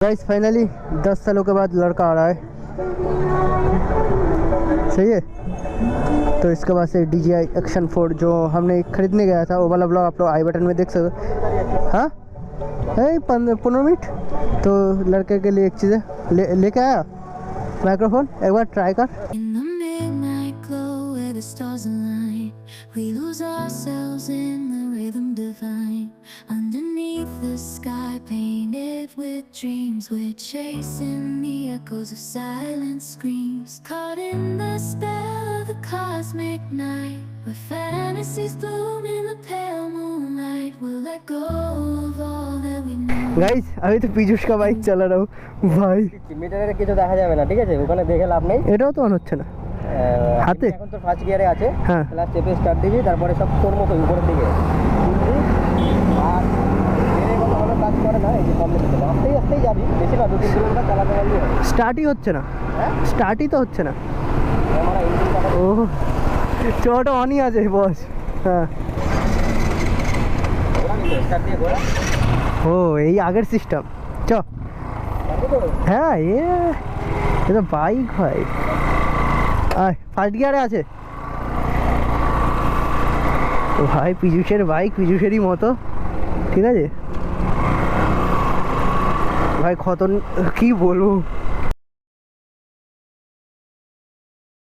Guys finally 10 सालों के बाद लड़का आ रहा है। सही है। तो इसके बाद से DJI Action 4 जो हमने खरीदने गया था वो वाला ब्लॉग आप लोग आई बटन में देख सकते हो। हाँ 15 मिनट। तो लड़के के लिए एक चीज़ है लेके आया माइक्रोफोन, एक बार ट्राई कर। The stars align, we lose ourselves in the rhythm divine. Underneath the sky painted with dreams, we're chasing the echoes of silent screams. Caught in the spell of the cosmic night, where fantasies bloom in the pale moonlight. We'll let go of all that we know. Guys, अभी तो पीयूष का bike चला रहा हूँ भाई। মিটারে কিছু দেখা যাবে না, ঠিক আছে? ওখানে দেখে লাভ নেই। এটাও তো অন হচ্ছে না হাতে। এখন তো ফার্স্ট গিয়ারে আছে। হ্যাঁ, ক্লাস চেপে স্টার্ট দিবি, তারপরে সব তোর মতো উপরের দিকে আর এর মতো ভালো কাজ করে না। এই যে সামনে থেকে আস্তেই আস্তেই যাবি, বেশি না 2-3 কিলোমিটার চালাতে পারবি। স্টার্টই হচ্ছে না। হ্যাঁ, স্টার্টই তো হচ্ছে না। আমরা ইঞ্জিন কাটা ও চোটা অনই আছে বস। হ্যাঁ ঘোরা নিতে স্টার্ট দিয়ে ঘোরা। ও এই আগের সিস্টেম চ। হ্যাঁ এ তো বাইক ভাই। ফার্স্ট গিয়ারে আছে ভাই। পীযূষের বাইক পীযূষেরই মতো, ঠিক আছে ভাই। কি বলবো